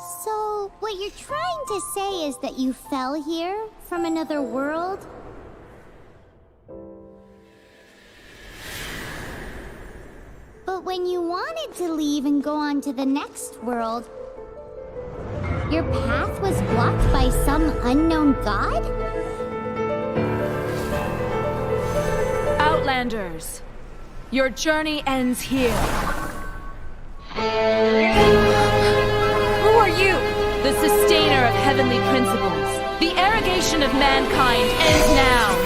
So, what you're trying to say is that you fell here from another world? But when you wanted to leave and go on to the next world, your path was blocked by some unknown god? Outlanders, your journey ends here. Who are you? The sustainer of heavenly principles. The arrogation of mankind ends now.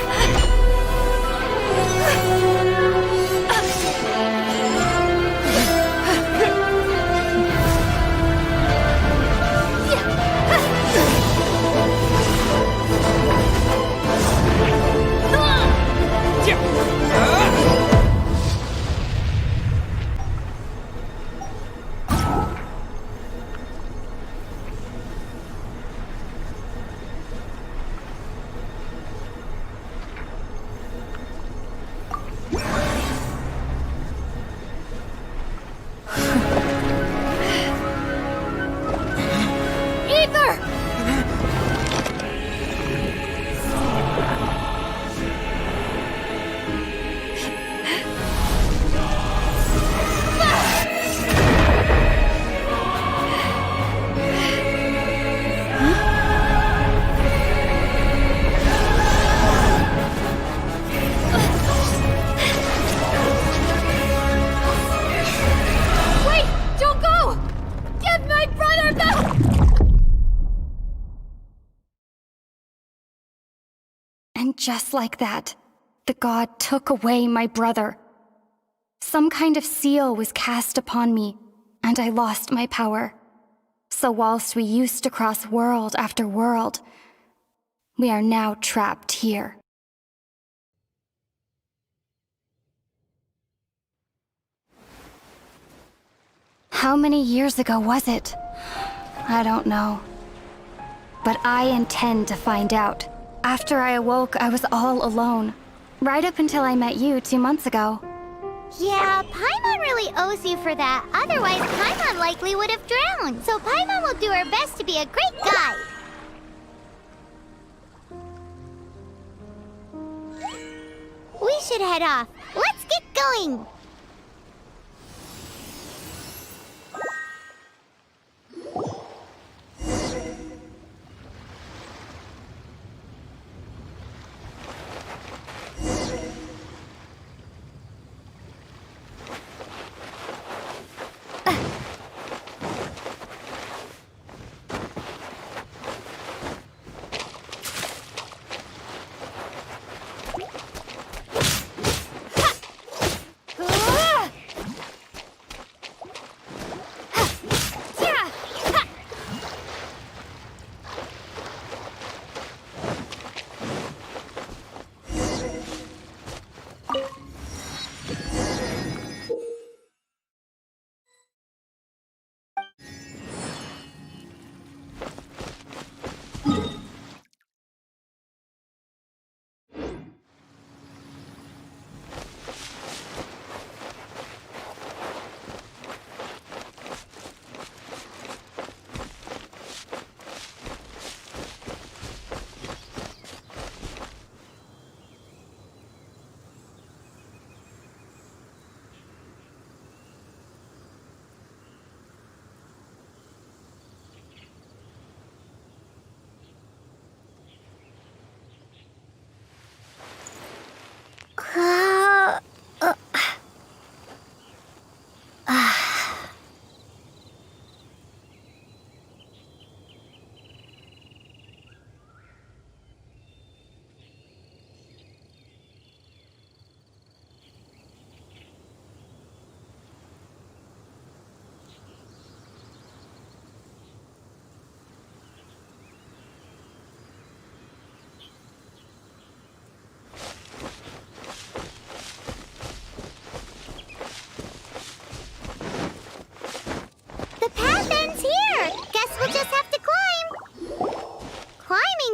And just like that, the god took away my brother. Some kind of seal was cast upon me, and I lost my power. So whilst we used to cross world after world, we are now trapped here. How many years ago was it? I don't know. But I intend to find out. After I awoke, I was all alone. Right up until I met you 2 months ago. Yeah, Paimon really owes you for that. Otherwise, Paimon likely would have drowned. So Paimon will do her best to be a great guide. We should head off. Let's get going!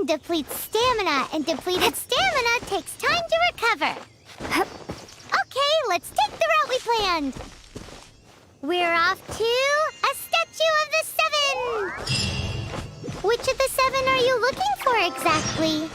Depletes stamina, and depleted stamina takes time to recover. Okay, let's take the route we planned. We're off to a Statue of the Seven! Which of the 7 are you looking for exactly?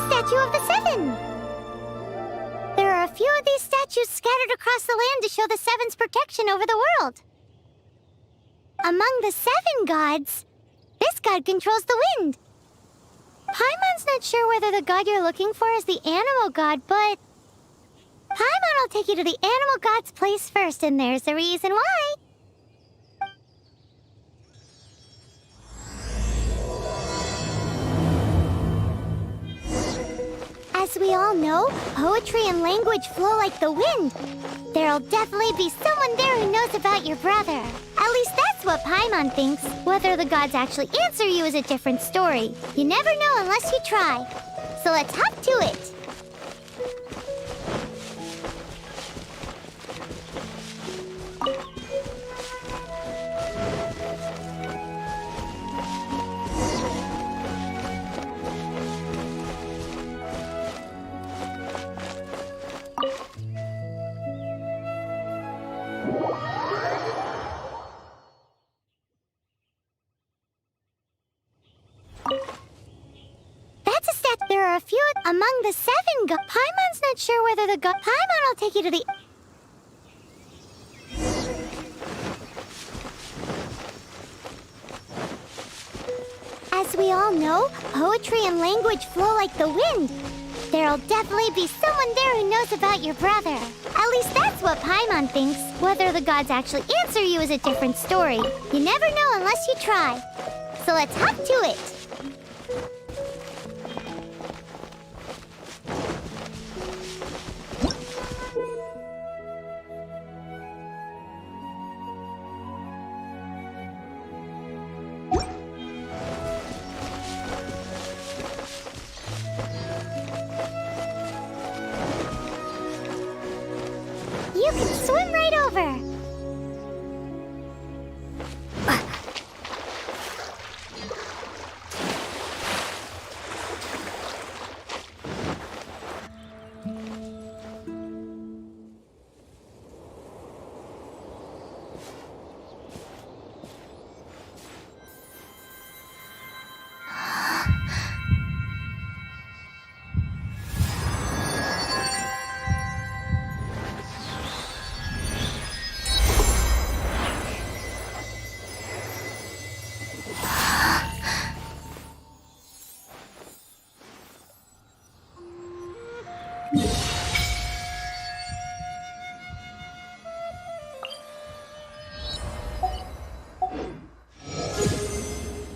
Statue of the 7! There are a few of these statues scattered across the land to show the 7's protection over the world. Among the 7 gods, this god controls the wind. Paimon's not sure whether the god you're looking for is the animal god, but Paimon will take you to the animal god's place first, and there's the reason why. As we all know, poetry and language flow like the wind. There'll definitely be someone there who knows about your brother. At least that's what Paimon thinks. Whether the gods actually answer you is a different story. You never know unless you try. So let's hop to it. That's a stat. There are a few among the 7 gods. Paimon's not sure whether the god. Paimon will take you to the. As As we all know, poetry and language flow like the wind. There'll definitely be someone there who knows about your brother. At least that's what Paimon thinks. Whether the gods actually answer you is a different story. You never know unless you try. So let's hop to it. You can swim right over.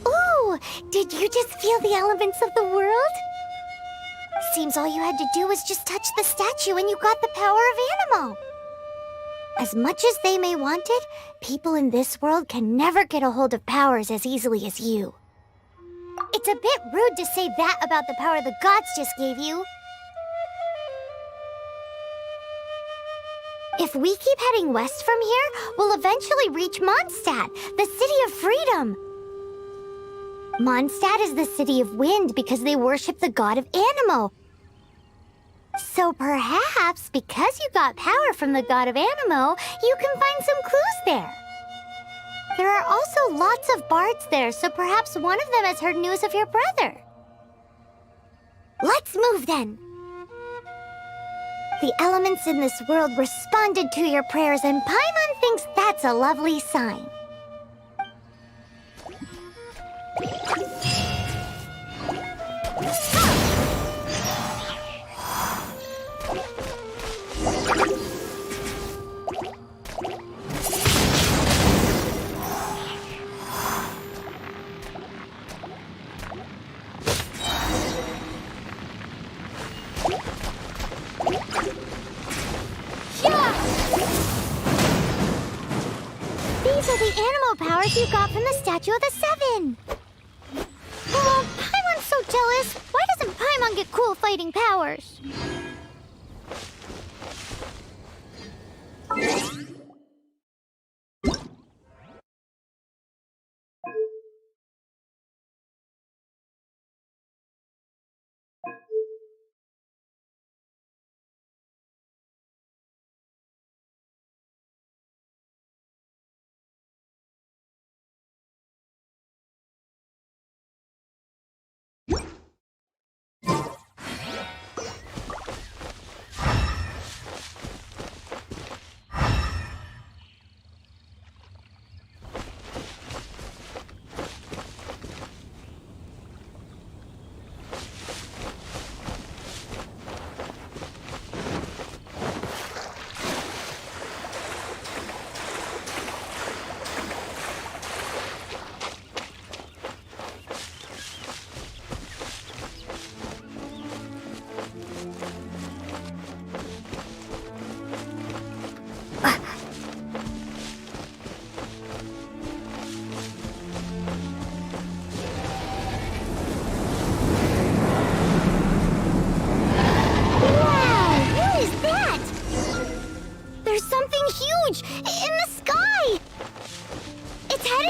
Ooh, did you just feel the elements of the world? Seems all you had to do was just touch the statue and you got the power of Animo. As much as they may want it, people in this world can never get a hold of powers as easily as you. It's a bit rude to say that about the power the gods just gave you. If we keep heading west from here, we'll eventually reach Mondstadt, the city of freedom. Mondstadt is the city of wind because they worship the god of Animo. So perhaps, because you got power from the god of Animo, you can find some clues there. There are also lots of bards there, so perhaps one of them has heard news of your brother. Let's move then. The elements in this world responded to your prayers, and Paimon thinks that's a lovely sign. These are the animal powers you got from the Statue of the Seven. Oh, Paimon's so jealous. Why doesn't Paimon get cool fighting powers?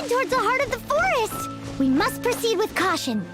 Towards the heart of the forest! We must proceed with caution.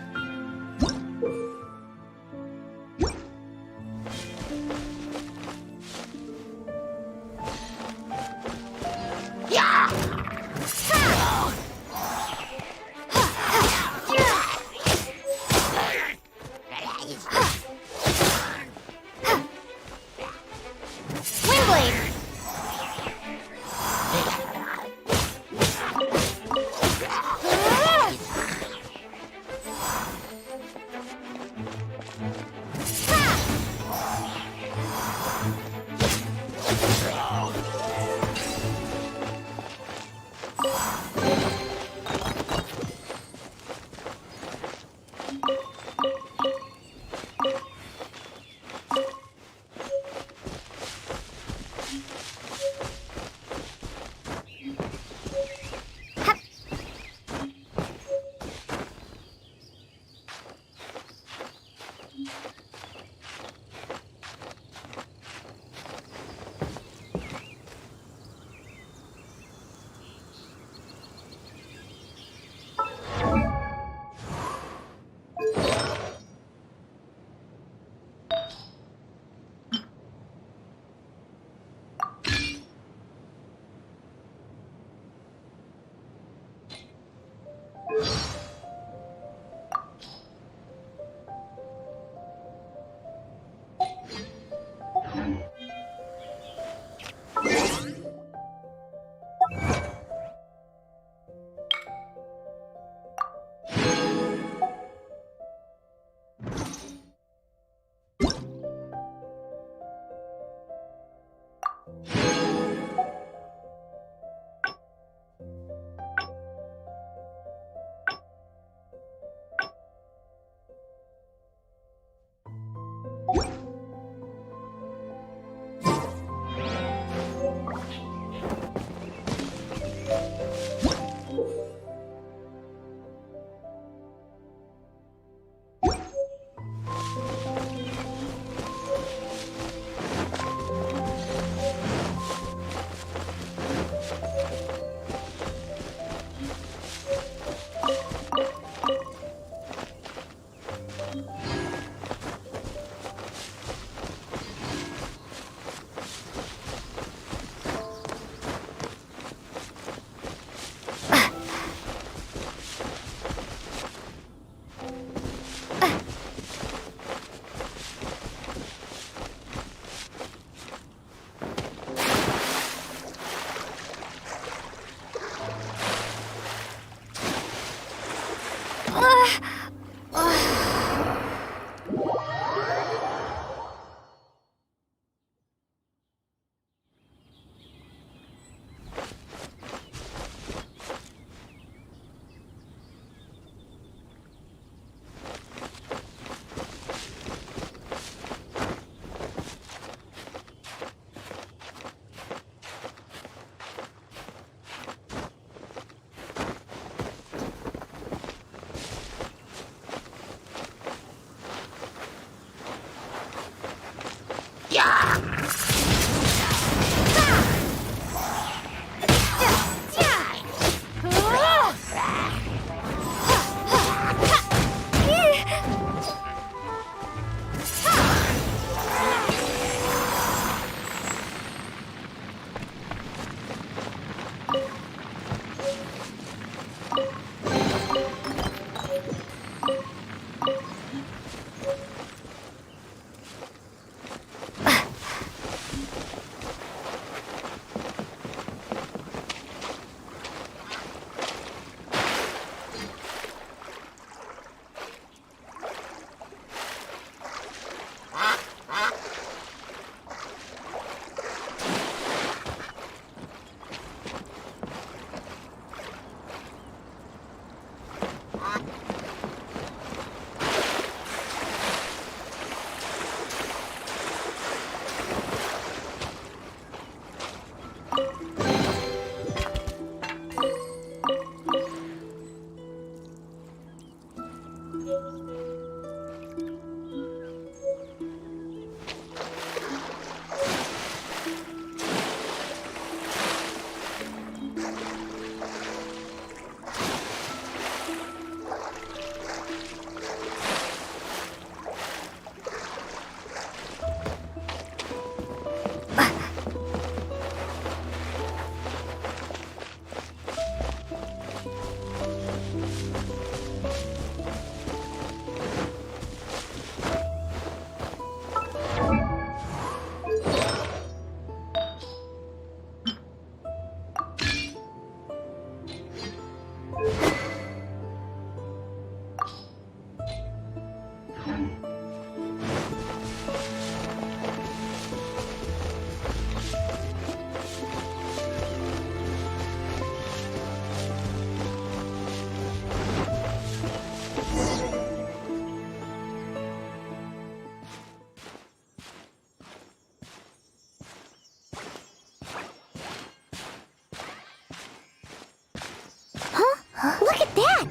Look at that!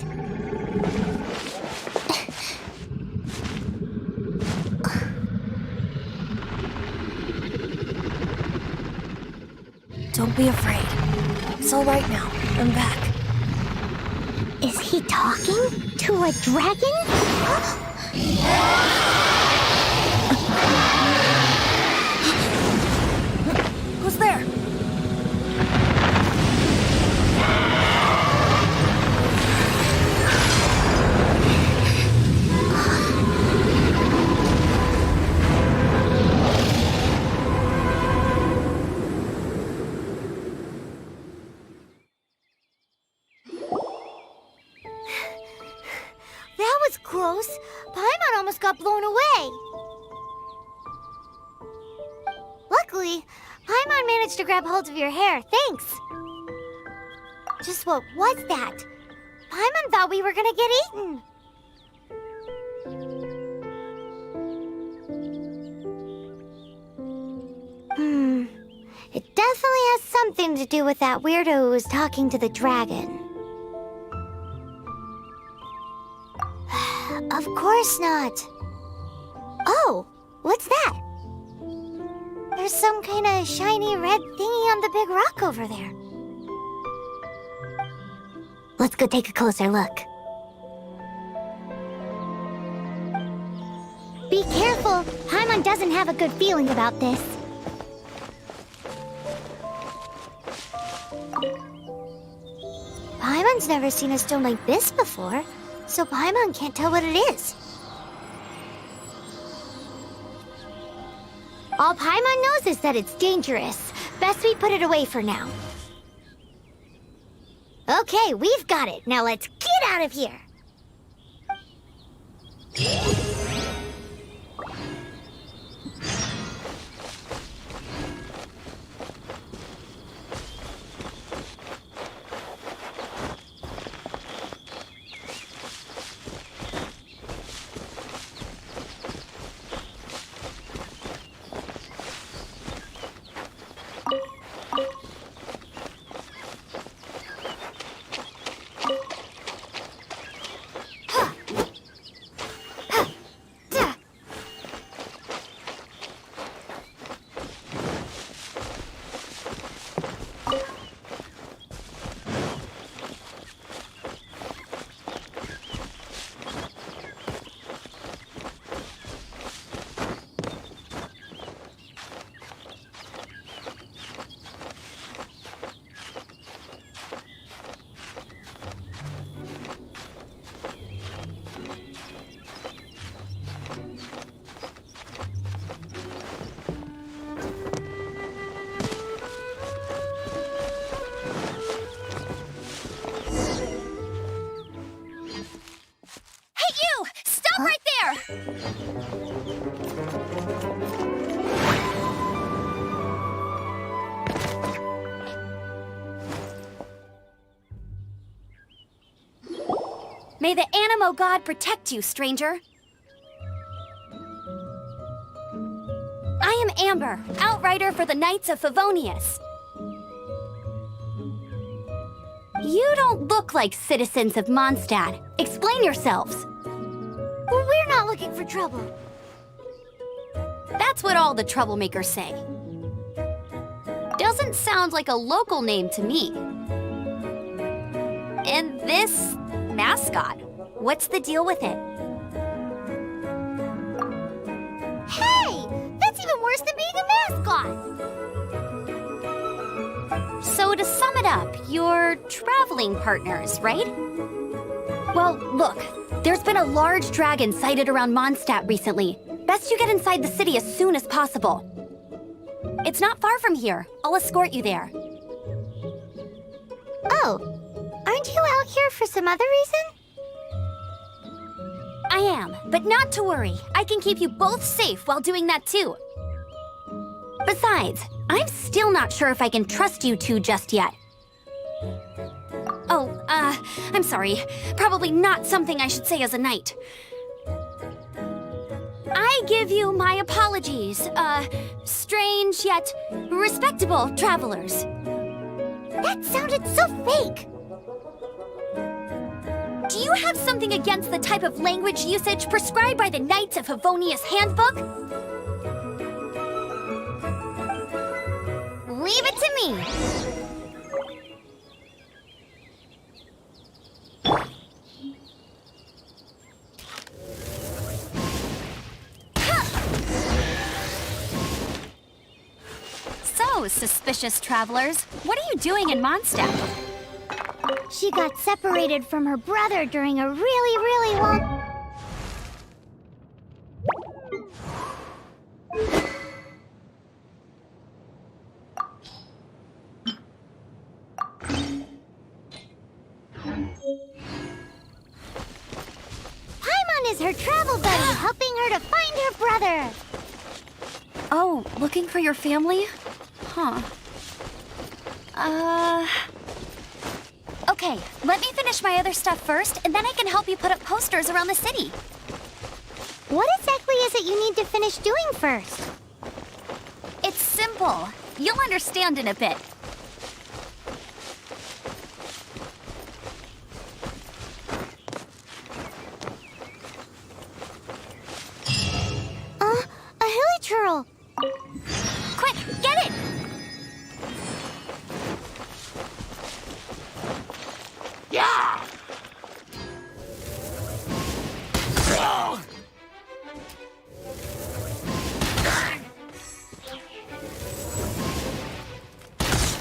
Don't be afraid. It's all right now. I'm back. Is he talking to a dragon? Who's there? That was close. Paimon almost got blown away. Luckily, Paimon managed to grab hold of your hair. Thanks. Just what was that? Paimon thought we were gonna get eaten. It definitely has something to do with that weirdo who was talking to the dragon. Of course not. Oh, what's that? There's some kind of shiny red thingy on the big rock over there. Let's go take a closer look. Be careful. Paimon doesn't have a good feeling about this. Paimon's never seen a stone like this before, so Paimon can't tell what it is. All Paimon knows is that it's dangerous. Best we put it away for now. Okay, we've got it. Now let's get out of here. May the Animo God protect you, stranger. I am Amber, outrider for the Knights of Favonius. You don't look like citizens of Mondstadt. Explain yourselves. We're not looking for trouble. That's what all the troublemakers say. Doesn't sound like a local name to me. And this mascot, what's the deal with it? Hey! That's even worse than being a mascot! So to sum it up, you're traveling partners, right? Well, look, there's been a large dragon sighted around Mondstadt recently. Best you get inside the city as soon as possible. It's not far from here. I'll escort you there. Oh, aren't you out here for some other reason? I am, but not to worry. I can keep you both safe while doing that too. Besides, I'm still not sure if I can trust you two just yet. Oh, I'm sorry. Probably not something I should say as a knight. I give you my apologies, strange yet respectable travelers. That sounded so fake! Do you have something against the type of language usage prescribed by the Knights of Favonius Handbook? Leave it to me! So, suspicious travelers, what are you doing in Mondstadt? She got separated from her brother during a really long... Paimon is her travel buddy, helping her to find her brother. Oh, looking for your family? Huh. Okay, let me finish my other stuff first, and then I can help you put up posters around the city. What exactly is it you need to finish doing first? It's simple. You'll understand in a bit. A hilichurl. Quick, get it! Yeah!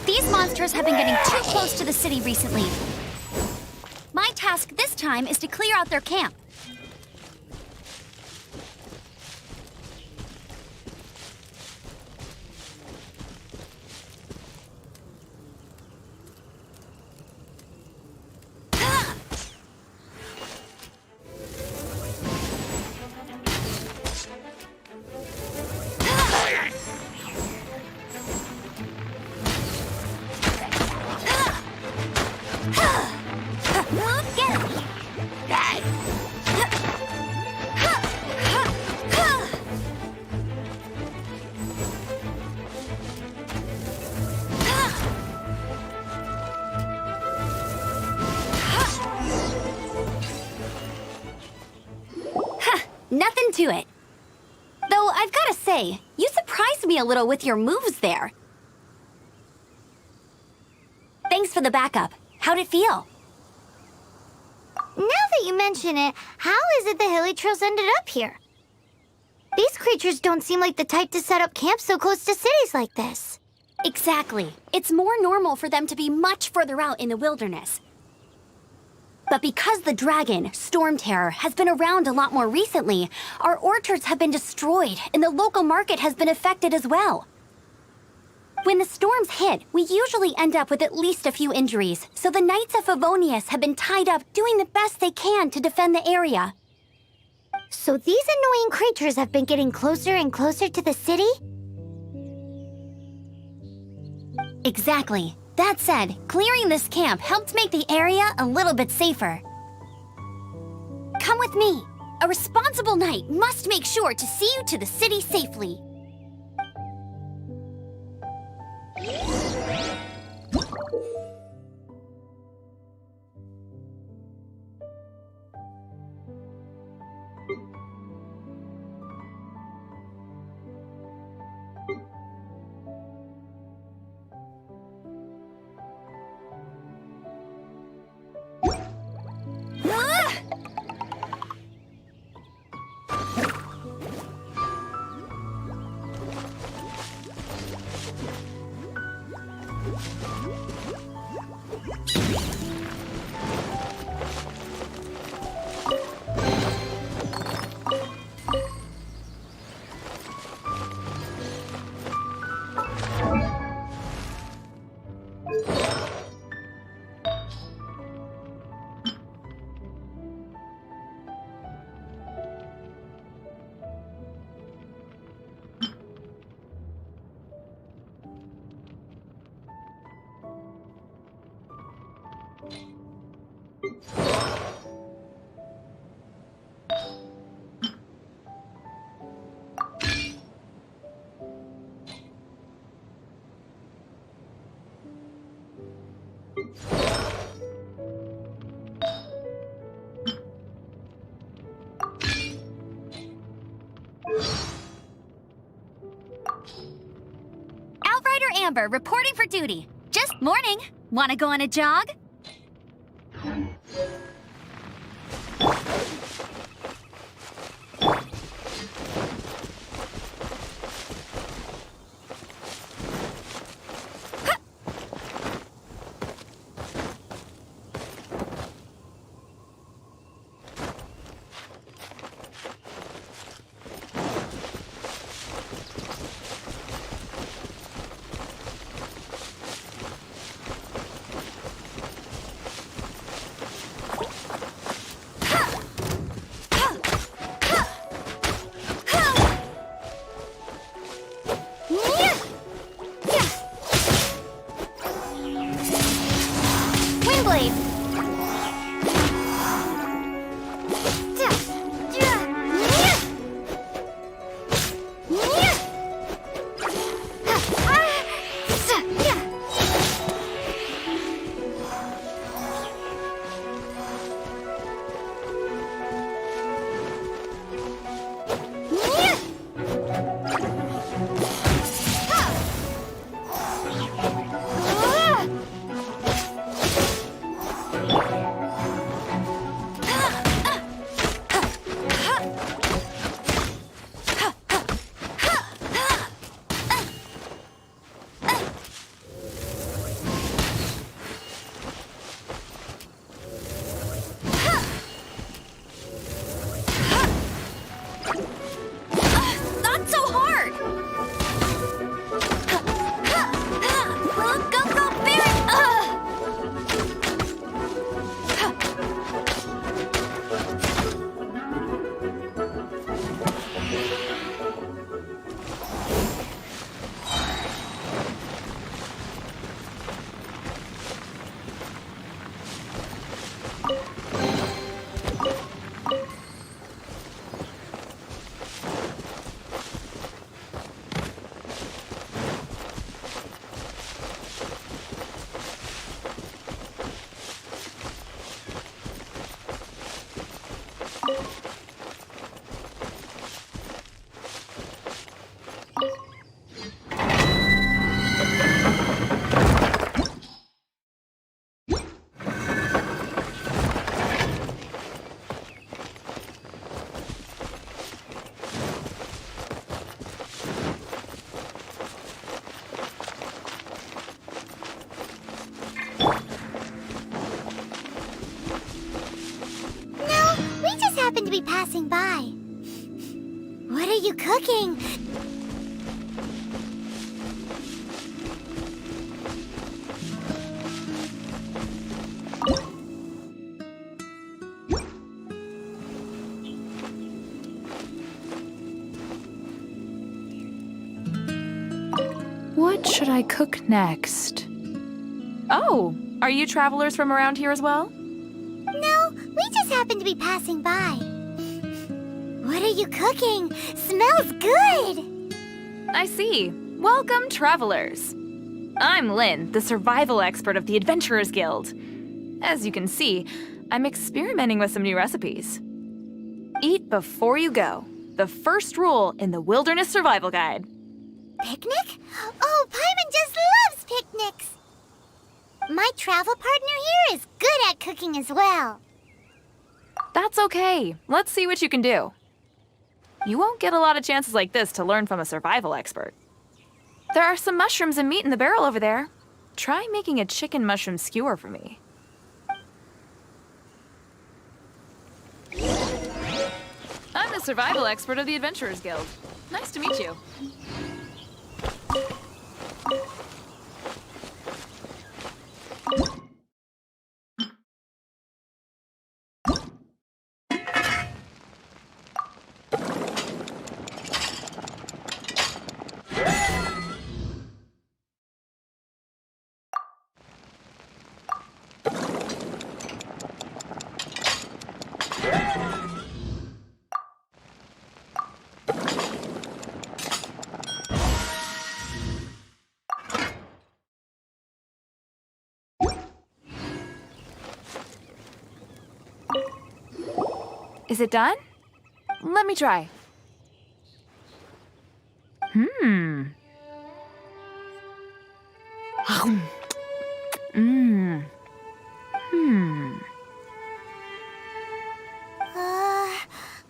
These monsters have been getting too close to the city recently. My task this time is to clear out their camp. Nothing to it. Though I've gotta say, you surprised me a little with your moves there. Thanks for the backup. How'd it feel? Now that you mention it, how is it the Hilichurls ended up here? These creatures don't seem like the type to set up camp so close to cities like this. Exactly. It's more normal for them to be much further out in the wilderness. But because the dragon, Storm Terror, has been around a lot more recently, our orchards have been destroyed and the local market has been affected as well. When the storms hit, we usually end up with at least a few injuries, so the Knights of Favonius have been tied up doing the best they can to defend the area. So these annoying creatures have been getting closer and closer to the city? Exactly. That said, clearing this camp helped make the area a little bit safer. Come with me. A responsible knight must make sure to see you to the city safely. Outrider Amber reporting for duty. Just morning. Wanna go on a jog? happened to be passing by. What are you cooking? What should I cook next? Oh, are you travelers from around here as well? No, we just happened to be passing by. What are you cooking? Smells good! I see. Welcome, travelers. I'm Lynn, the survival expert of the Adventurers Guild. As you can see, I'm experimenting with some new recipes. Eat before you go. The first rule in the Wilderness Survival Guide. Picnic? Oh, Paimon just loves picnics! My travel partner here is good at cooking as well. That's okay. Let's see what you can do. You won't get a lot of chances like this to learn from a survival expert. There are some mushrooms and meat in the barrel over there. Try making a chicken mushroom skewer for me. I'm the survival expert of the Adventurers Guild. Nice to meet you. Is it done? Let me try. Mmm.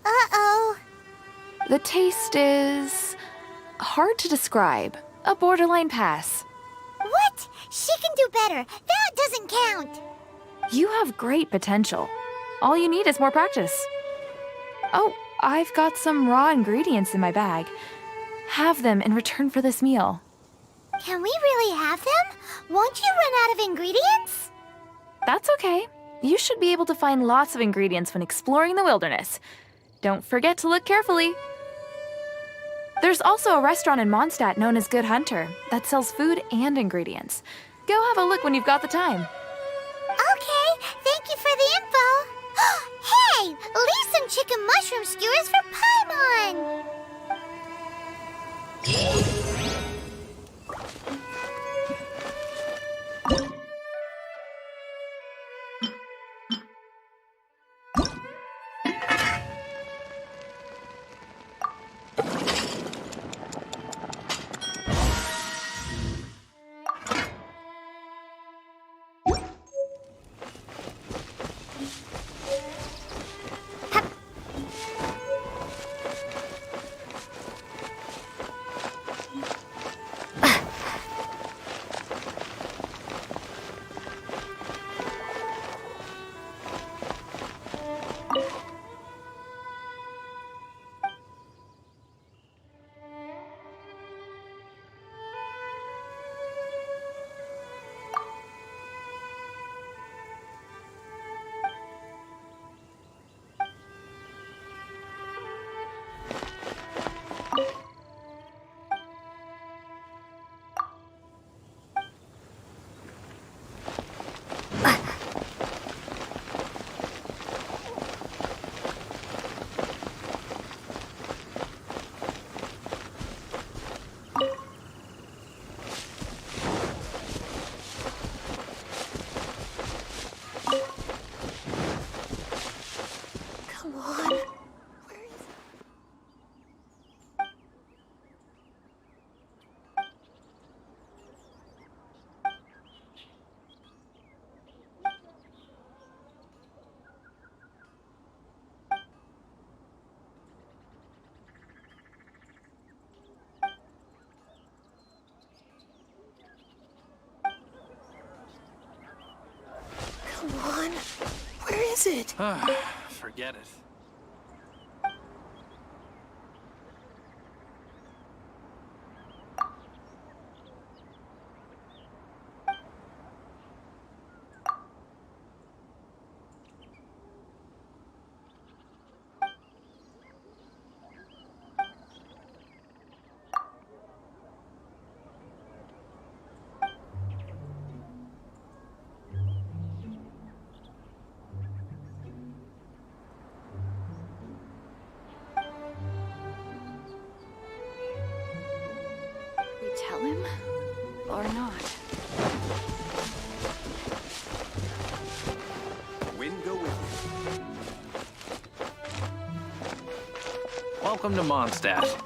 Uh-oh. The taste is hard to describe. A borderline pass. What? She can do better. That doesn't count. You have great potential. All you need is more practice. Oh, I've got some raw ingredients in my bag. Have them in return for this meal. Can we really have them? Won't you run out of ingredients? That's okay. You should be able to find lots of ingredients when exploring the wilderness. Don't forget to look carefully. There's also a restaurant in Mondstadt known as Good Hunter that sells food and ingredients. Go have a look when you've got the time. Okay, thank you for the info. Hey, leave some chicken mushroom skewers for Paimon. Come on. Where is Come on. Where is it? Forget it. him? Or not? Wind go with you. Welcome to Mondstadt.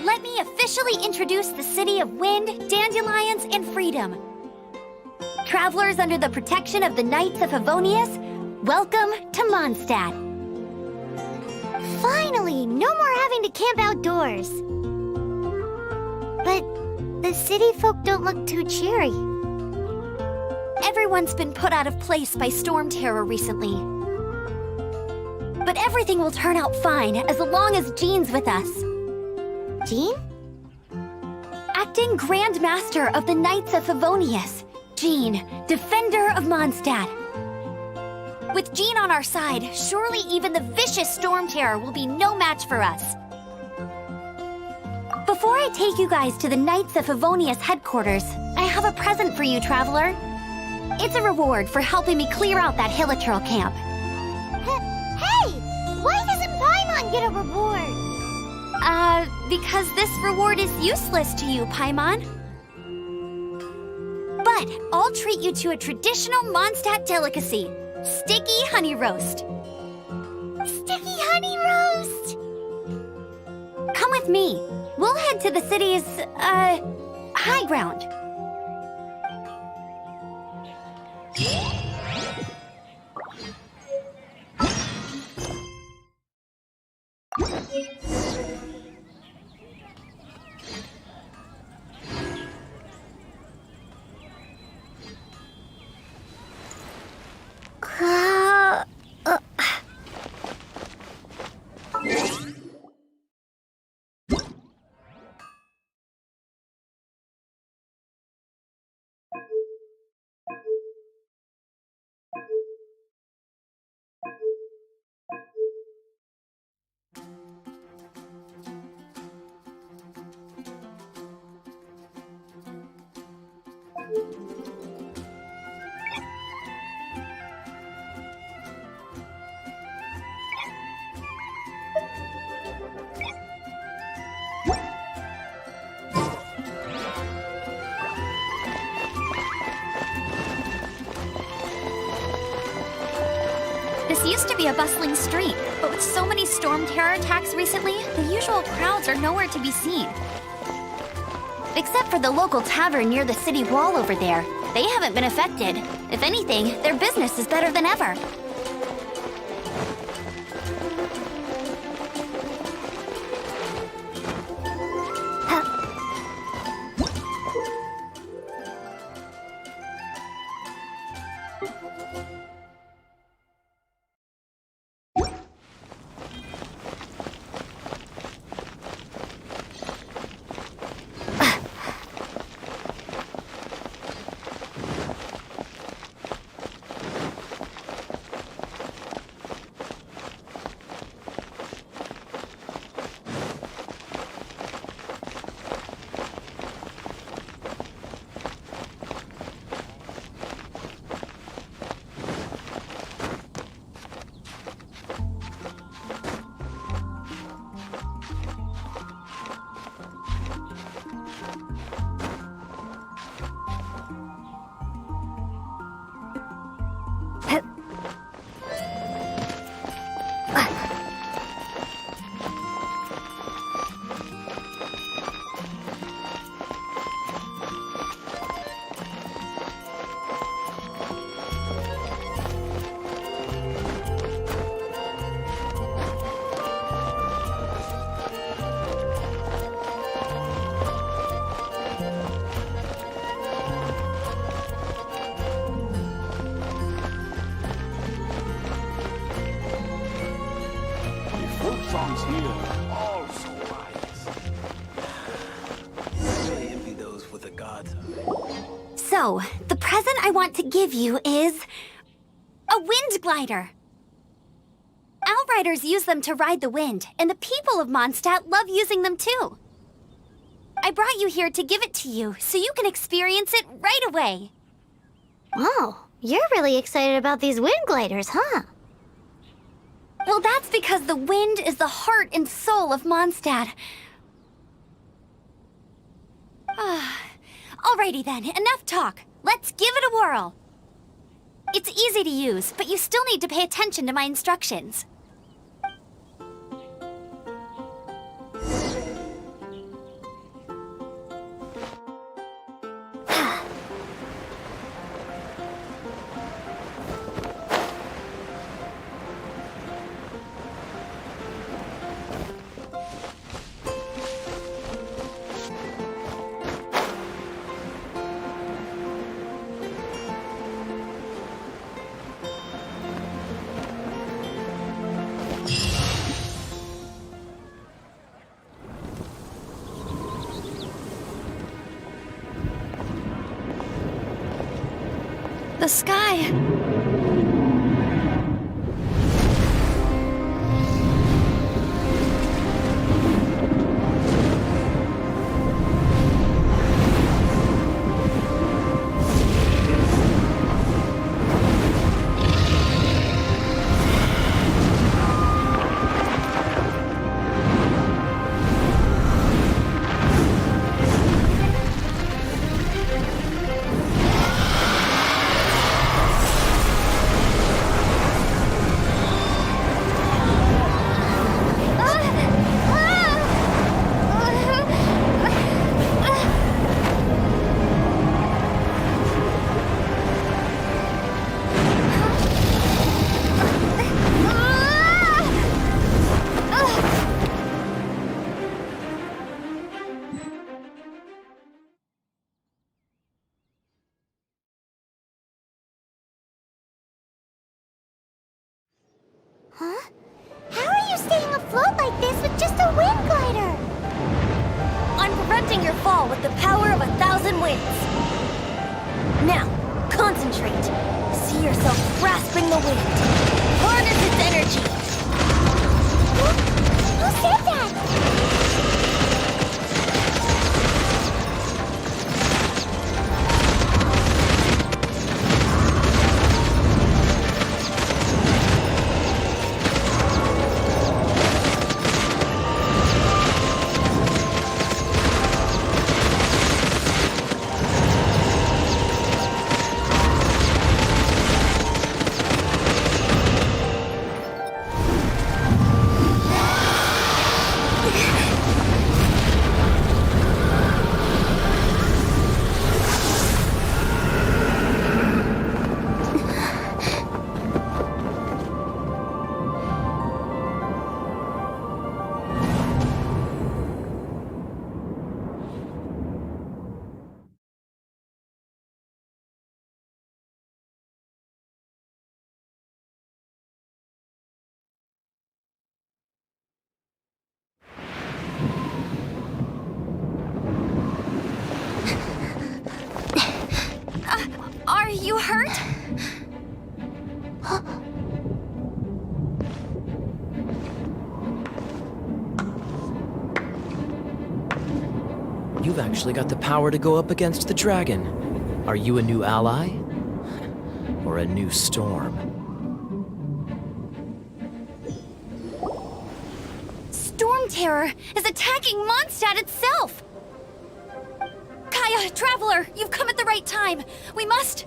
Let me officially introduce the city of wind, dandelions, and freedom. Travelers under the protection of the Knights of Favonius, welcome to Mondstadt. Finally, no more having to camp outdoors. But the city folk don't look too cheery. Everyone's been put out of place by storm terror recently. But everything will turn out fine as long as Jean's with us. Jean? Acting Grand Master of the Knights of Favonius, Jean, Defender of Mondstadt. With Jean on our side, surely even the vicious storm terror will be no match for us. Before I take you guys to the Knights of Favonius headquarters, I have a present for you, Traveler. It's a reward for helping me clear out that Hilichurl camp. Hey! Why doesn't Paimon get a reward? Because this reward is useless to you, Paimon. But I'll treat you to a traditional Mondstadt delicacy, sticky honey roast. Sticky honey roast! Come with me. We'll head to the city's, high ground. This used to be a bustling street, but with so many storm terror attacks recently, the usual crowds are nowhere to be seen. Except for the local tavern near the city wall over there. They haven't been affected. If anything, their business is better than ever. All so wise. I really envy those with a god's eye. So, the present I want to give you is a wind glider. Outriders use them to ride the wind, and the people of Mondstadt love using them too. I brought you here to give it to you, so you can experience it right away. Wow, you're really excited about these wind gliders, huh? Well, that's because the wind is the heart and soul of Mondstadt. Alrighty then, enough talk. Let's give it a whirl. It's easy to use, but you still need to pay attention to my instructions. The sky! Huh? How are you staying afloat like this with just a wind glider? I'm preventing your fall with the power of 1,000 winds. Now, concentrate. See yourself grasping the wind. Harness its energy. Who said that? Are you hurt? You've actually got the power to go up against the dragon. Are you a new ally? Or a new storm? Storm Terror is attacking Mondstadt itself! Kaya, Traveler, you've come at the right time. We must...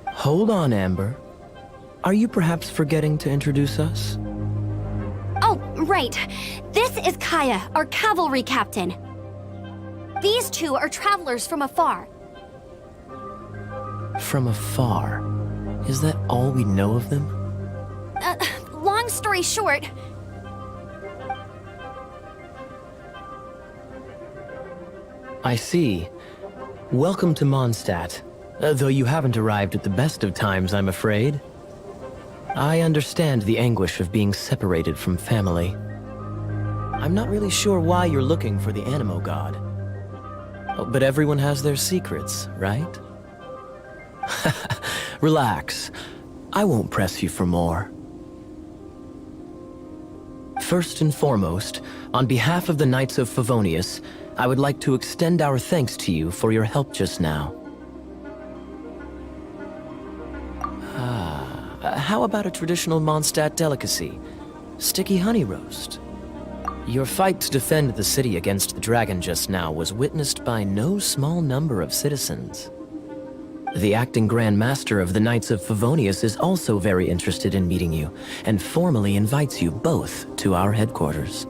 Hold on, Amber. Are you perhaps forgetting to introduce us? Oh, right. This is Kaya, our cavalry captain. These two are travelers from afar. From afar. Is that all we know of them? Long story short... I see. Welcome to Mondstadt. Though you haven't arrived at the best of times, I'm afraid. I understand the anguish of being separated from family. I'm not really sure why you're looking for the Animo God. Oh, but everyone has their secrets, right? Relax. I won't press you for more. First and foremost, on behalf of the Knights of Favonius, I would like to extend our thanks to you for your help just now. How about a traditional Mondstadt delicacy? Sticky honey roast. Your fight to defend the city against the dragon just now was witnessed by no small number of citizens. The acting Grand Master of the Knights of Favonius is also very interested in meeting you, and formally invites you both to our headquarters.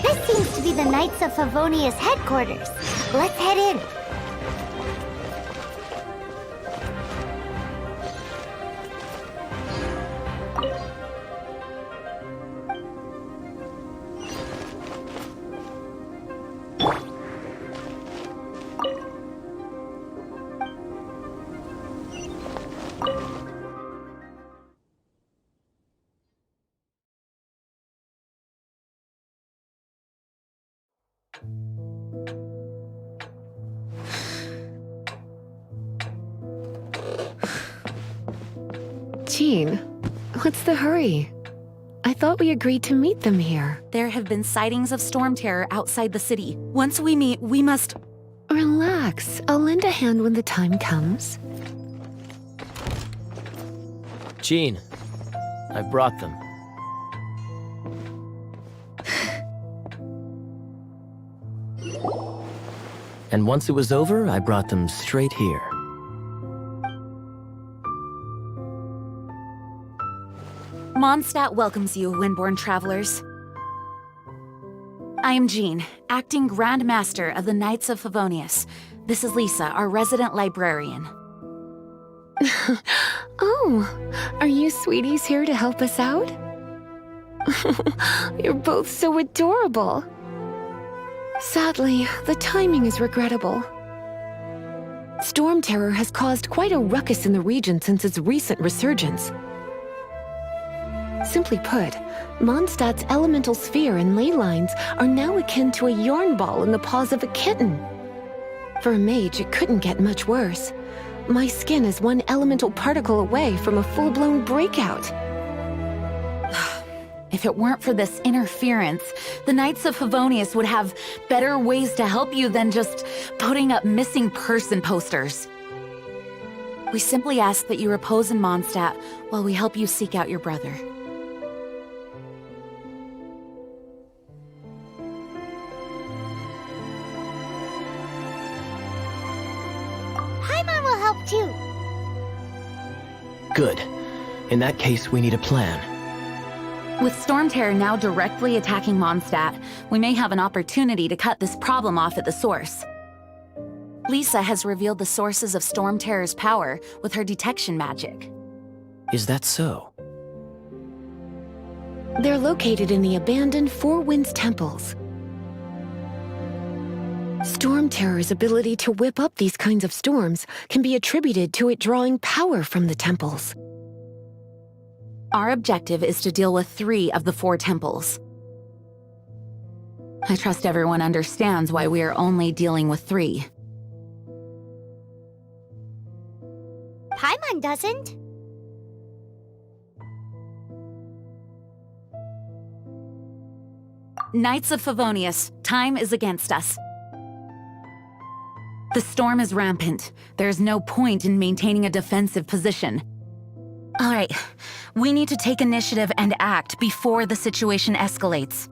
This seems to be the Knights of Favonius headquarters. Let's head in. Jean, what's the hurry? I thought we agreed to meet them here. There have been sightings of storm terror outside the city. Once we meet, we must... Relax. I'll lend a hand when the time comes. Jean, I brought them. And once it was over, I brought them straight here. Mondstadt welcomes you, Windborn travelers. I am Jean, acting Grand Master of the Knights of Favonius. This is Lisa, our resident librarian. Oh, are you sweeties here to help us out? You're both so adorable. Sadly, the timing is regrettable. Storm terror has caused quite a ruckus in the region since its recent resurgence. Simply put, Mondstadt's elemental sphere and ley lines are now akin to a yarn ball in the paws of a kitten. For a mage, it couldn't get much worse. My skin is one elemental particle away from a full-blown breakout. If it weren't for this interference, the Knights of Favonius would have better ways to help you than just putting up missing person posters. We simply ask that you repose in Mondstadt while we help you seek out your brother. Paimon will help too. Good. In that case, we need a plan. With storm terror now directly attacking Mondstadt, we may have an opportunity to cut this problem off at the source. Lisa has revealed the sources of storm terror's power with her detection magic. Is that so? They're located in the abandoned Four Winds temples. Storm terror's ability to whip up these kinds of storms can be attributed to it drawing power from the temples. Our objective is to deal with 3 of the 4 temples. I trust everyone understands why we are only dealing with 3. Paimon doesn't. Knights of Favonius, time is against us. The storm is rampant. There's no point in maintaining a defensive position. All right, we need to take initiative and act before the situation escalates.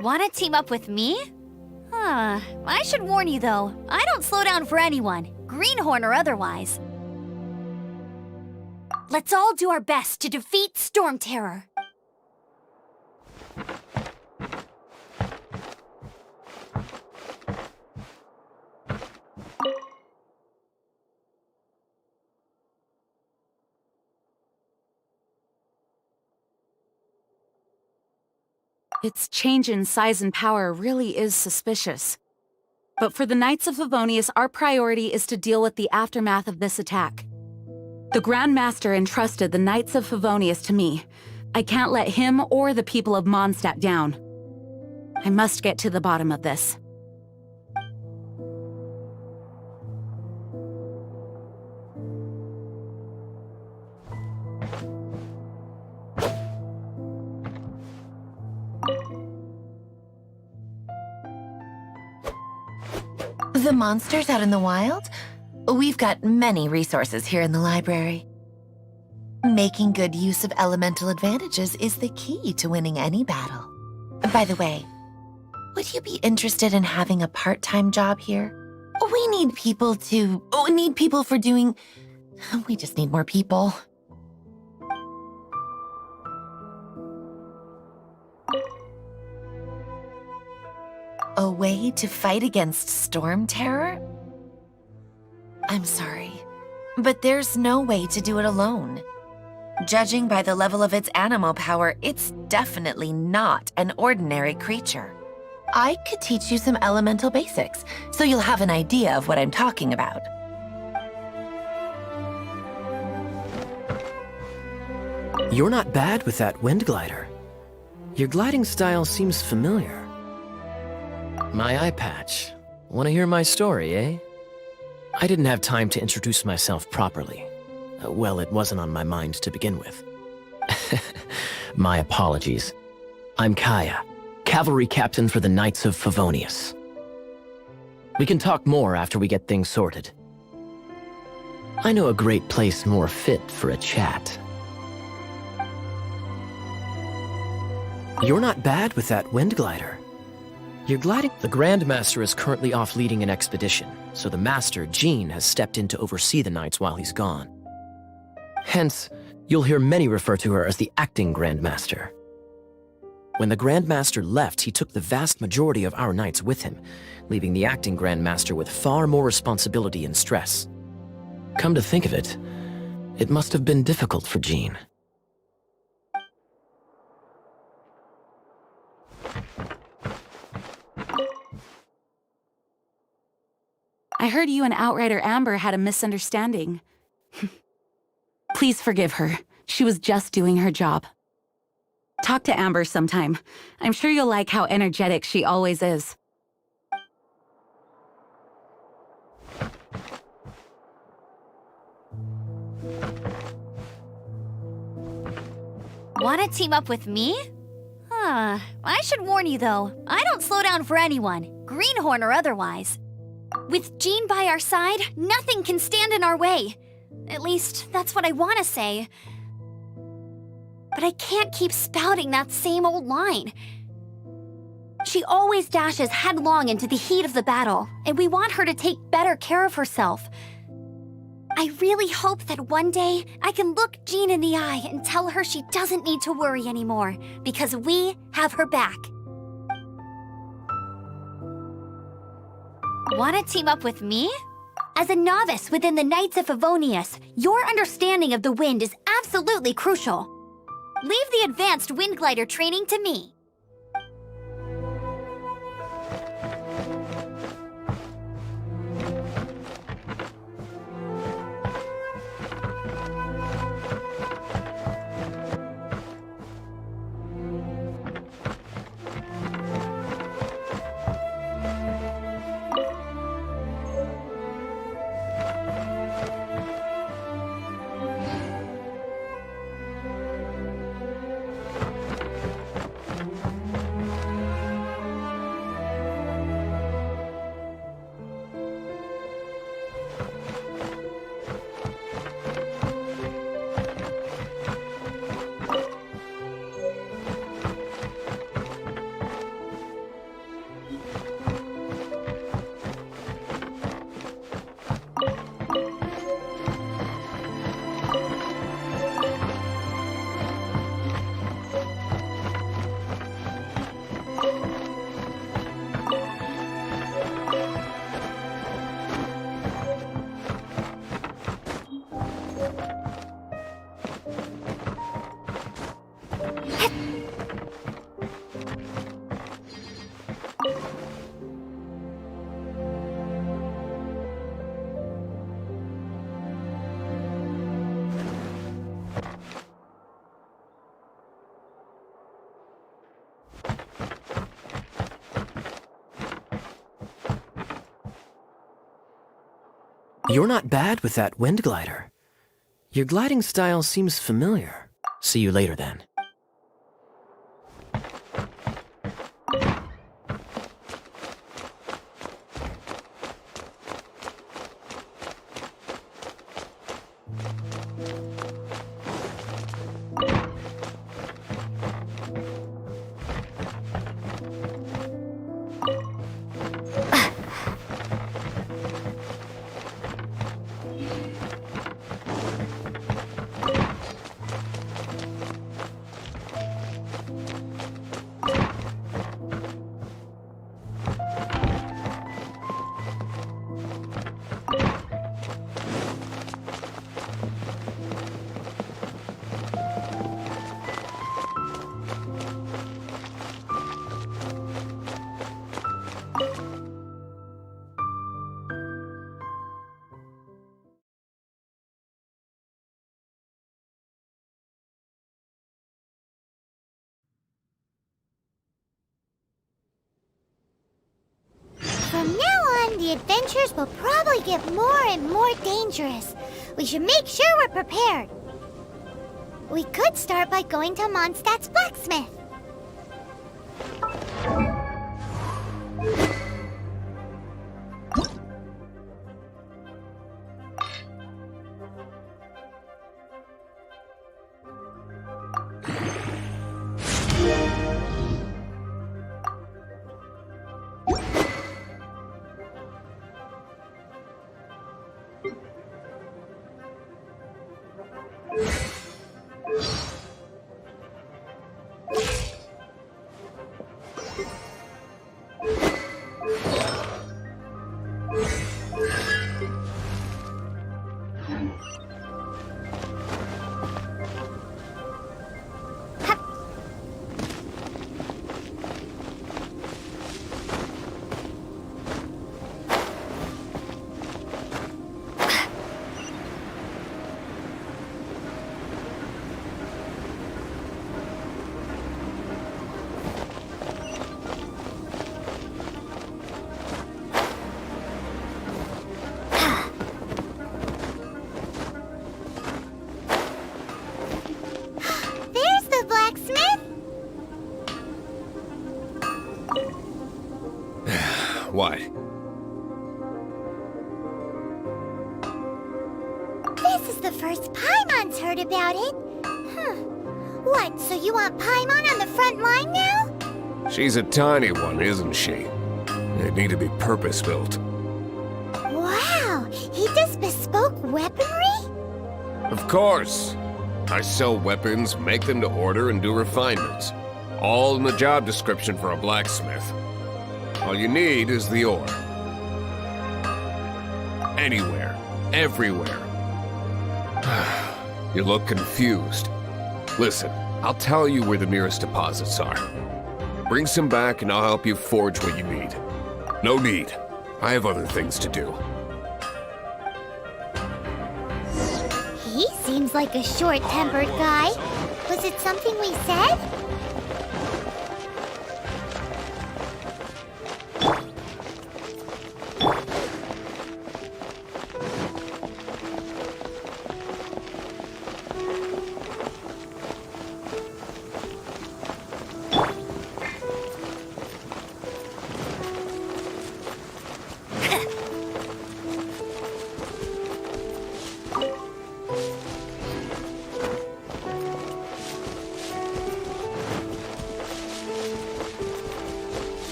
Wanna team up with me? I should warn you though, I don't slow down for anyone, greenhorn or otherwise. Let's all do our best to defeat Storm Terror. Its change in size and power really is suspicious. But for the Knights of Favonius, our priority is to deal with the aftermath of this attack. The Grand Master entrusted the Knights of Favonius to me. I can't let him or the people of Mondstadt down. I must get to the bottom of this. The monsters out in the wild? We've got many resources here in the library. Making good use of elemental advantages is the key to winning any battle. By the way, would you be interested in having a part-time job here? We need people for doing... We just need more people. A way to fight against Storm Terror? I'm sorry, but there's no way to do it alone. Judging by the level of its animal power, it's definitely not an ordinary creature. I could teach you some elemental basics, so you'll have an idea of what I'm talking about. You're not bad with that wind glider. Your gliding style seems familiar. My eye patch. Want to hear my story, eh? I didn't have time to introduce myself properly. Well, it wasn't on my mind to begin with. My apologies. I'm Kaya, cavalry captain for the Knights of Favonius. We can talk more after we get things sorted. I know a great place more fit for a chat. You're not bad with that wind glider. You're gliding. The Grand Master is currently off leading an expedition, so the Master, Jean, has stepped in to oversee the Knights while he's gone. Hence, you'll hear many refer to her as the acting Grand Master. When the Grand Master left, he took the vast majority of our Knights with him, leaving the acting Grand Master with far more responsibility and stress. Come to think of it, it must have been difficult for Jean. I heard you and Outrider Amber had a misunderstanding. Please forgive her. She was just doing her job. Talk to Amber sometime. I'm sure you'll like how energetic she always is. Want to team up with me? I should warn you though, I don't slow down for anyone, greenhorn or otherwise. With Jean by our side, nothing can stand in our way. At least, that's what I want to say. But I can't keep spouting that same old line. She always dashes headlong into the heat of the battle, and we want her to take better care of herself. I really hope that one day I can look Jean in the eye and tell her she doesn't need to worry anymore, because we have her back. Want to team up with me? As a novice within the Knights of Favonius, your understanding of the wind is absolutely crucial. Leave the advanced wind glider training to me. You're not bad with that wind glider. Your gliding style seems familiar. See you later, then. From now on, the adventures will probably get more and more dangerous. We should make sure we're prepared. We could start by going to Mondstadt's blacksmith. What? This is the first Paimon's heard about it. What, so you want Paimon on the front line now? She's a tiny one, isn't she? They'd need to be purpose-built. Wow, he does bespoke weaponry? Of course. I sell weapons, make them to order, and do refinements. All in the job description for a blacksmith. All you need is the ore. Anywhere. Everywhere. You look confused. Listen, I'll tell you where the nearest deposits are. Bring some back and I'll help you forge what you need. No need. I have other things to do. He seems like a short-tempered guy. Was it something we said?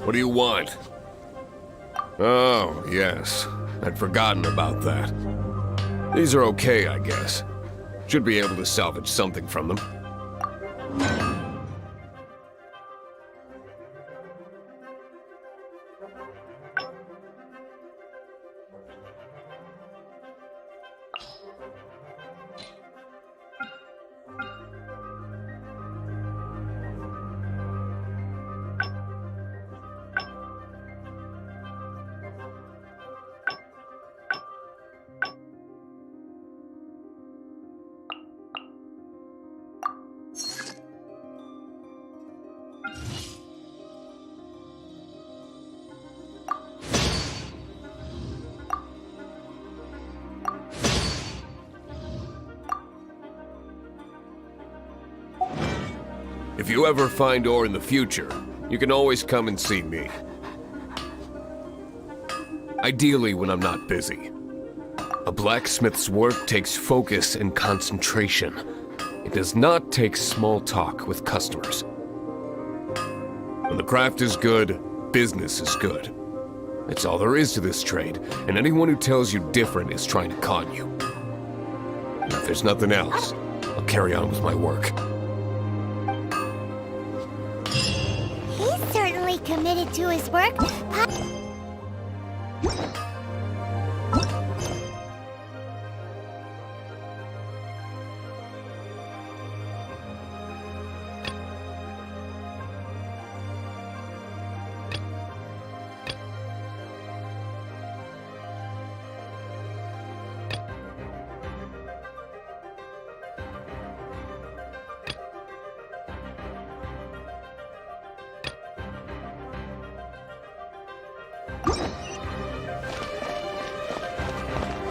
What do you want? Oh, yes. I'd forgotten about that. These are okay, I guess. Should be able to salvage something from them. If you ever find ore in the future, you can always come and see me. Ideally when I'm not busy. A blacksmith's work takes focus and concentration. It does not take small talk with customers. When the craft is good, business is good. That's all there is to this trade, and anyone who tells you different is trying to con you. And if there's nothing else, I'll carry on with my work. He's certainly committed to his work.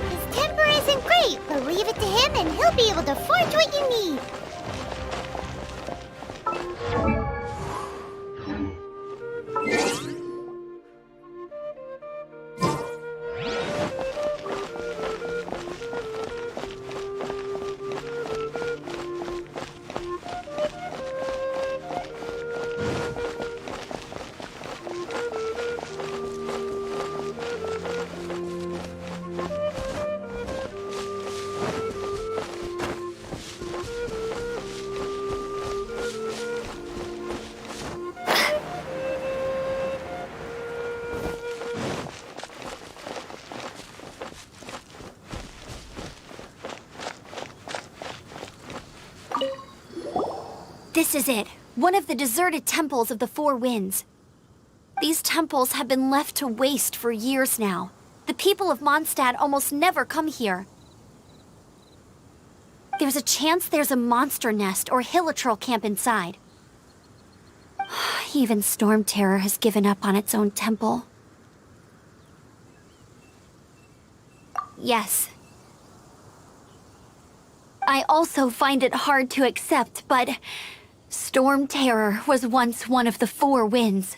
His temper isn't great, but leave it to him and he'll be able to forge what you need. This is it. One of the deserted temples of the Four Winds. These temples have been left to waste for years now. The people of Mondstadt almost never come here. There's a chance there's a monster nest or hilitrol camp inside. Even Storm Terror has given up on its own temple. Yes. I also find it hard to accept, but Storm Terror was once one of the Four Winds.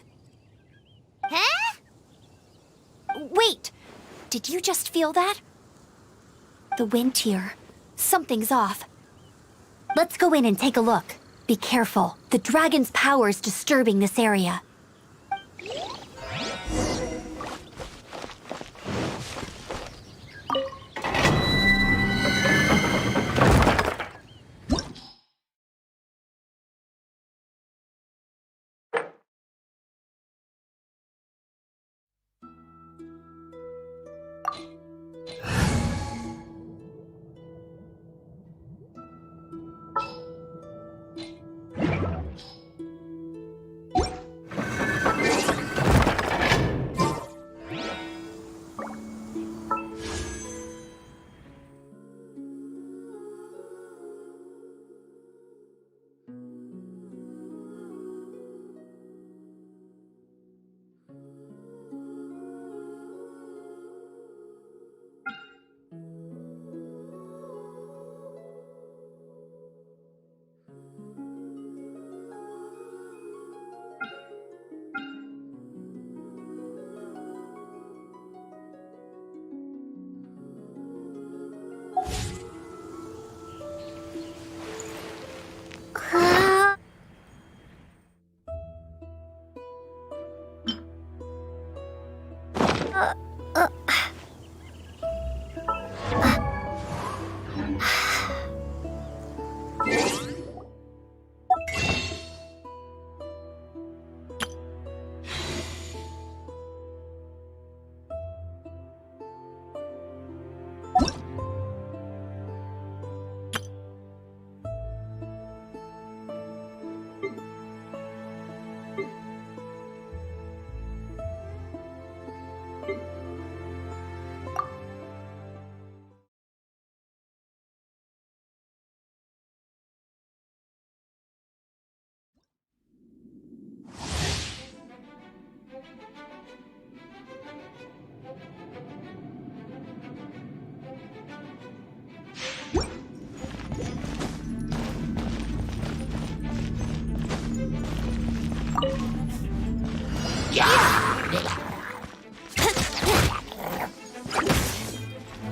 Huh? Wait! Did you just feel that? The wind here. Something's off. Let's go in and take a look. Be careful. The dragon's power is disturbing this area.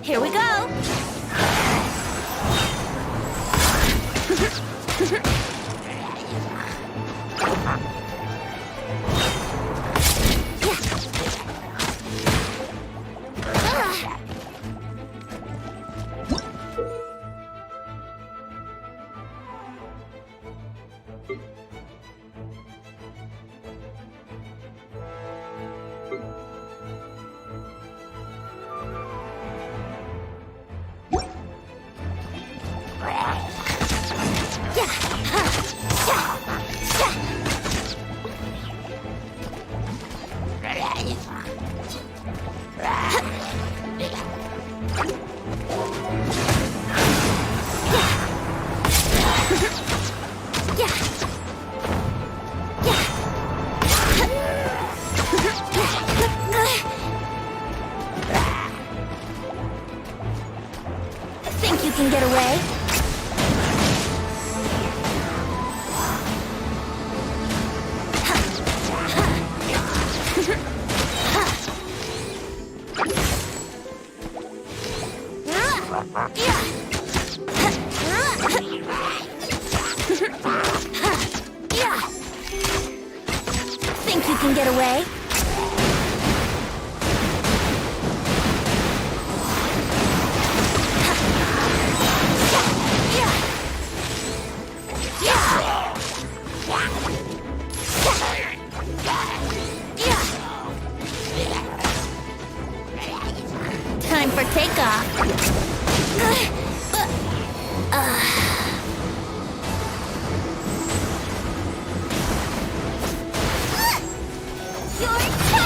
Here we go! Think you can get away? Think you can get away? Time for takeoff. Your taste!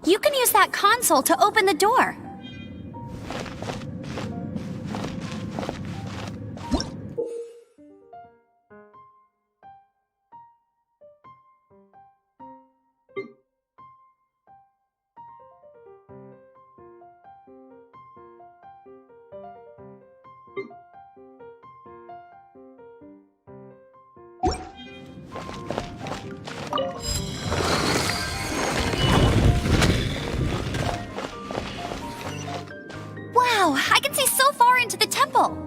You can use that console to open the door. simple.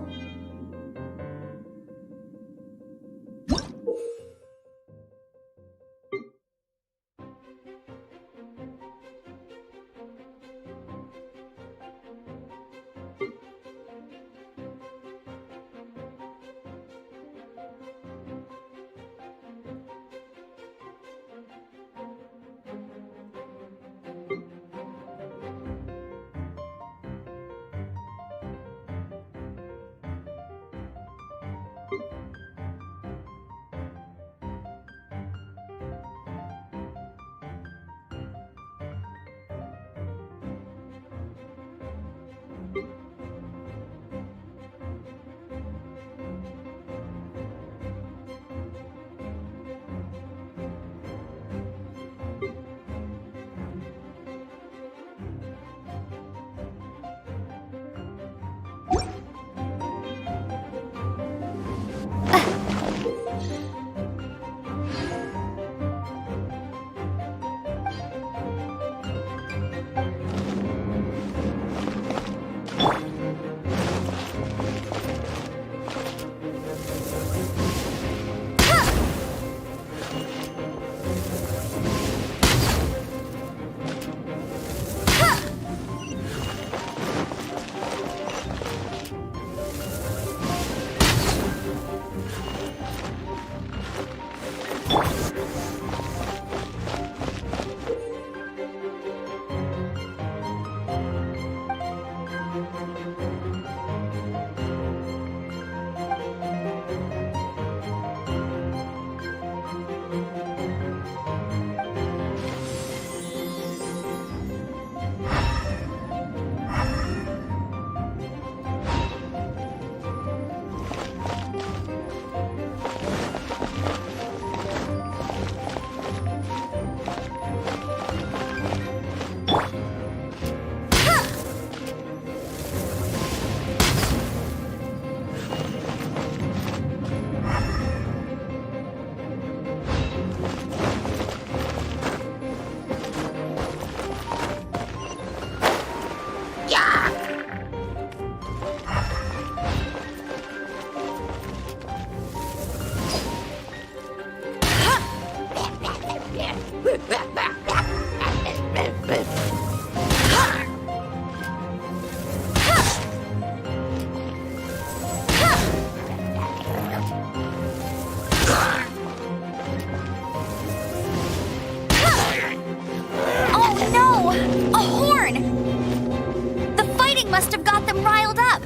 Must have got them riled up.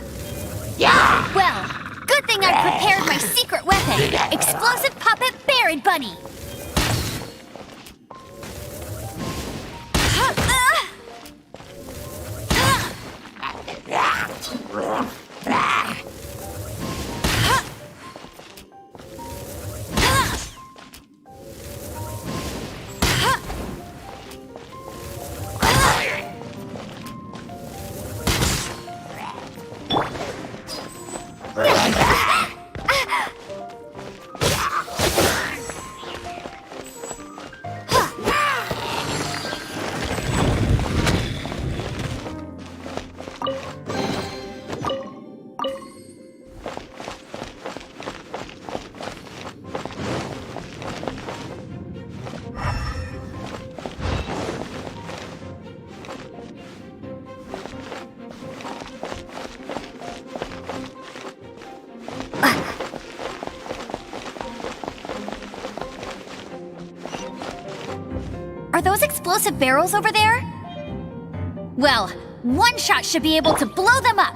Yeah! Well, good thing I prepared my secret weapon, explosive puppet Buried Bunny. Are those explosive barrels over there? Well, one shot should be able to blow them up.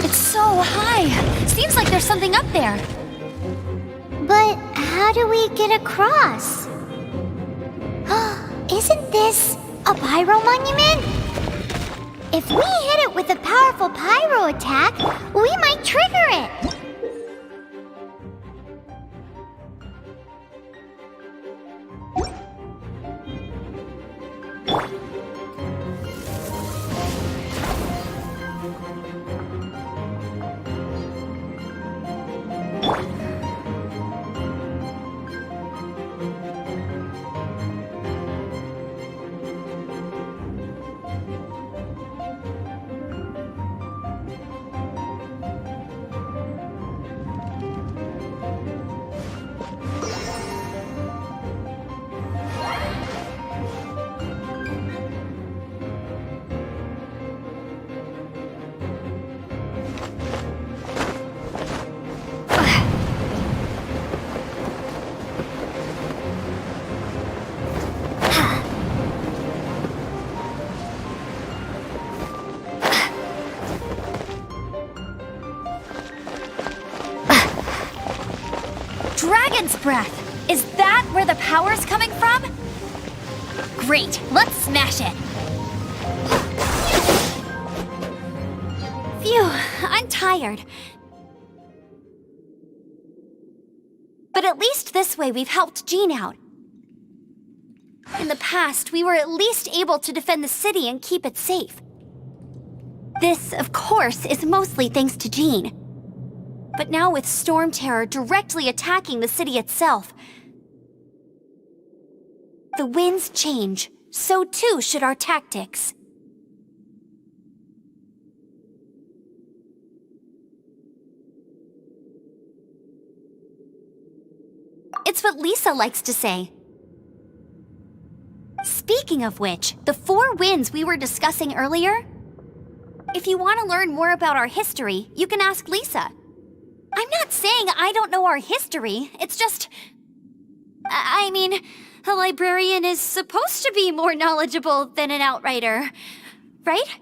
It's so high. Seems like there's something up there. But how do we get across? Isn't this a pyro monument? If we hit it with a powerful pyro attack, we might trigger it. Dragon's breath! Is that where the power's coming from? Great, let's smash it! Phew, I'm tired. But at least this way we've helped Jean out. In the past, we were at least able to defend the city and keep it safe. This, of course, is mostly thanks to Jean. But now with Storm Terror directly attacking the city itself, the winds change, so too should our tactics. It's what Lisa likes to say. Speaking of which, the 4 winds we were discussing earlier, if you want to learn more about our history, you can ask Lisa. I'm not saying I don't know our history, it's just... I mean, a librarian is supposed to be more knowledgeable than an outrider, right?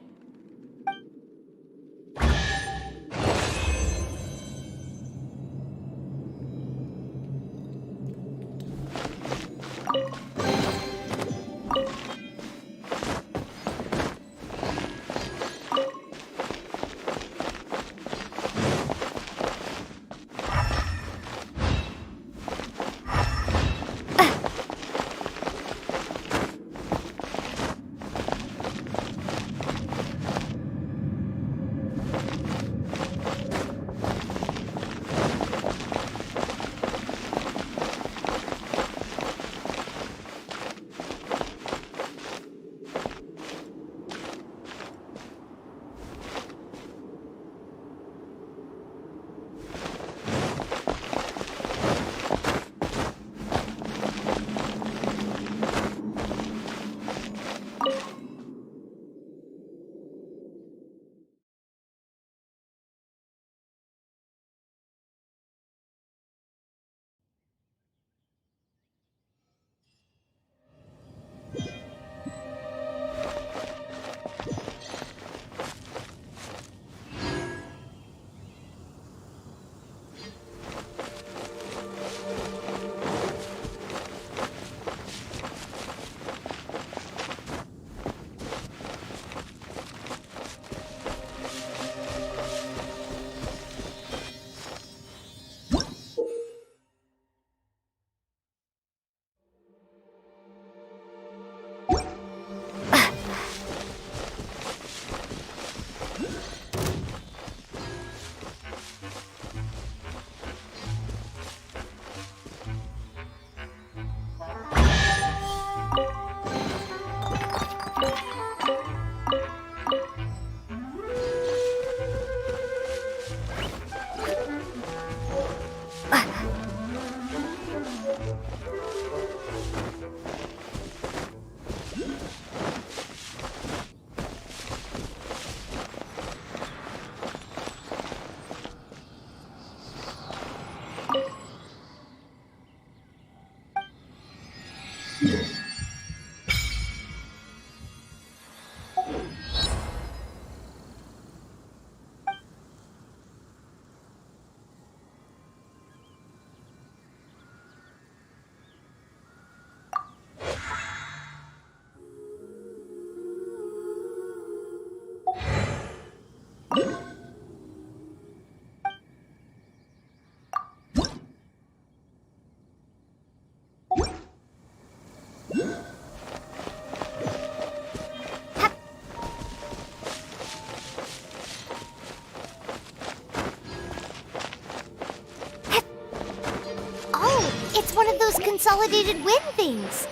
consolidated wind things.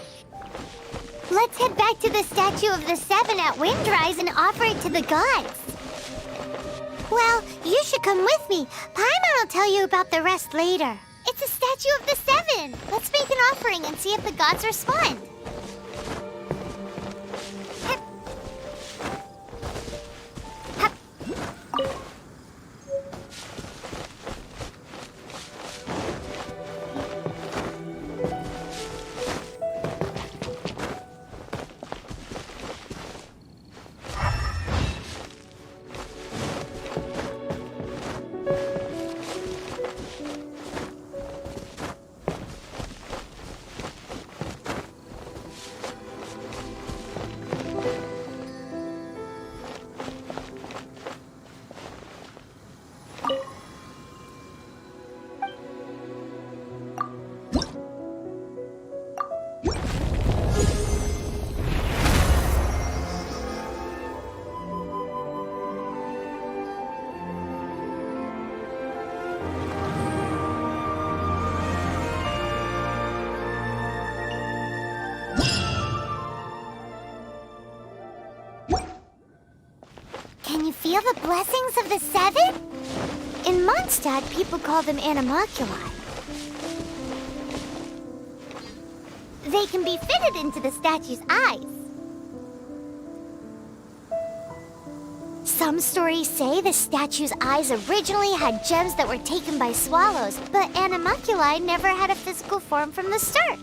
Let's head back to the statue of the Seven at Windrise and offer it to the gods. Well, you should come with me. Paimon will tell you about the rest later. It's a statue of the Seven. Let's make an offering and see if the gods respond. Can you feel the blessings of the Seven? In Mondstadt, people call them animalculi. They can be fitted into the statue's eyes. Some stories say the statue's eyes originally had gems that were taken by swallows, but animalculi never had a physical form from the start.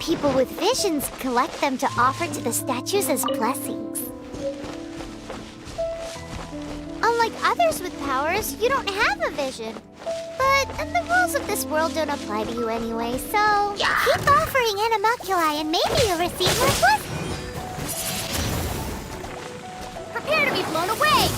People with visions collect them to offer to the statues as blessings. Unlike others with powers, you don't have a vision. But the rules of this world don't apply to you anyway, so keep offering animalculi and maybe you'll receive more blessings. Prepare to be blown away!